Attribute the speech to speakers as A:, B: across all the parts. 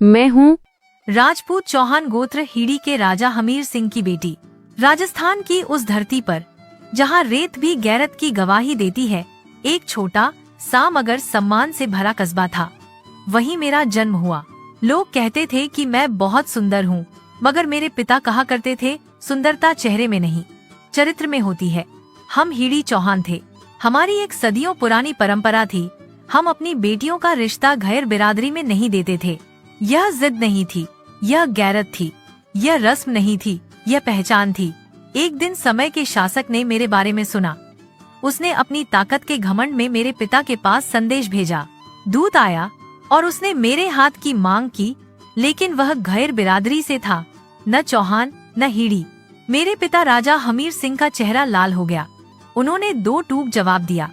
A: मैं हूँ
B: राजपूत चौहान गोत्र हीड़ी के राजा हमीर सिंह की बेटी। राजस्थान की उस धरती पर जहाँ रेत भी गैरत की गवाही देती है, एक छोटा सा मगर सम्मान से भरा कस्बा था। वहीं मेरा जन्म हुआ। लोग कहते थे कि मैं बहुत सुंदर हूँ, मगर मेरे पिता कहा करते थे सुंदरता चेहरे में नहीं, चरित्र में होती है। हम हीड़ी चौहान थे। हमारी एक सदियों पुरानी परंपरा थी। हम अपनी बेटियों का रिश्ता गैर बिरादरी में नहीं देते थे। यह जिद नहीं थी, यह गैरत थी। यह रस्म नहीं थी, यह पहचान थी। एक दिन समय के शासक ने मेरे बारे में सुना। उसने अपनी ताकत के घमंड में मेरे पिता के पास संदेश भेजा। दूत आया और उसने मेरे हाथ की मांग की, लेकिन वह गैर बिरादरी से था, न चौहान न हीड़ी। मेरे पिता राजा हमीर सिंह का चेहरा लाल हो गया। उन्होंने दो टूक जवाब दिया,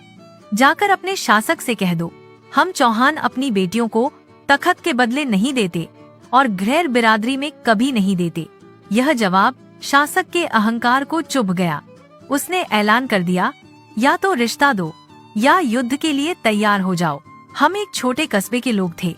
B: जाकर अपने शासक से कह दो, हम चौहान अपनी बेटियों को तखत के बदले नहीं देते और गैर बिरादरी में कभी नहीं देते। यह जवाब शासक के अहंकार को चुभ गया। उसने ऐलान कर दिया, या तो रिश्ता दो या युद्ध के लिए तैयार हो जाओ। हम एक छोटे कस्बे के लोग थे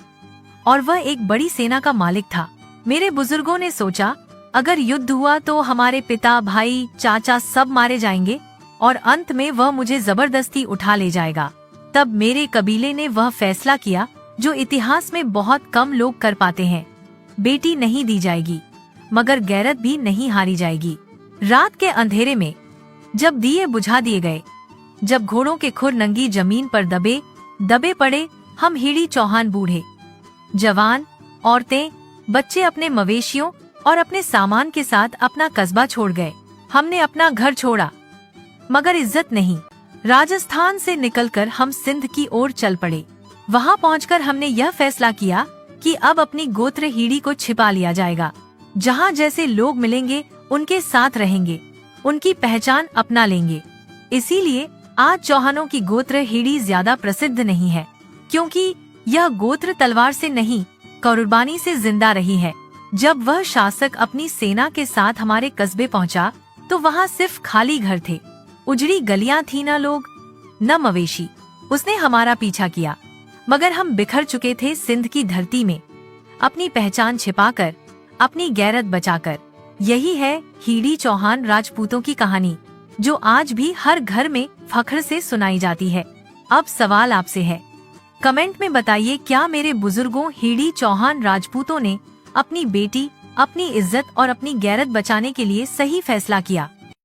B: और वह एक बड़ी सेना का मालिक था। मेरे बुजुर्गों ने सोचा, अगर युद्ध हुआ तो हमारे पिता, भाई, चाचा सब मारे जाएंगे और अंत में वह मुझे जबरदस्ती उठा ले जाएगा। तब मेरे कबीले ने वह फैसला किया जो इतिहास में बहुत कम लोग कर पाते हैं। बेटी नहीं दी जाएगी, मगर गैरत भी नहीं हारी जाएगी। रात के अंधेरे में जब दिए बुझा दिए गए, जब घोड़ों के खुर नंगी जमीन पर दबे पड़े, हम हीड़ी चौहान बूढ़े जवान, औरतें, बच्चे अपने मवेशियों और अपने सामान के साथ अपना कस्बा छोड़ गए। हमने अपना घर छोड़ा, मगर इज्जत नहीं। राजस्थान से निकलकर हम सिंध की ओर चल पड़े। वहां पहुंचकर हमने यह फैसला किया कि अब अपनी गोत्र हीड़ी को छिपा लिया जाएगा। जहां जैसे लोग मिलेंगे उनके साथ रहेंगे, उनकी पहचान अपना लेंगे। इसीलिए आज चौहानों की गोत्र हीड़ी ज्यादा प्रसिद्ध नहीं है, क्योंकि यह गोत्र तलवार से नहीं, कुर्बानी से जिंदा रही है। जब वह शासक अपनी सेना के साथ हमारे कस्बे पहुंचा, तो वहां सिर्फ खाली घर थे, उजड़ी गलियां थी, न लोग न मवेशी। उसने हमारा पीछा किया, मगर हम बिखर चुके थे सिंध की धरती में, अपनी पहचान छिपाकर, अपनी गैरत बचाकर। यही है हीड़ी चौहान राजपूतों की कहानी, जो आज भी हर घर में फख्र से सुनाई जाती है। अब सवाल आपसे है, कमेंट में बताइए, क्या मेरे बुजुर्गों हीड़ी चौहान राजपूतों ने अपनी बेटी, अपनी इज्जत और अपनी गैरत बचाने के लिए सही फैसला किया?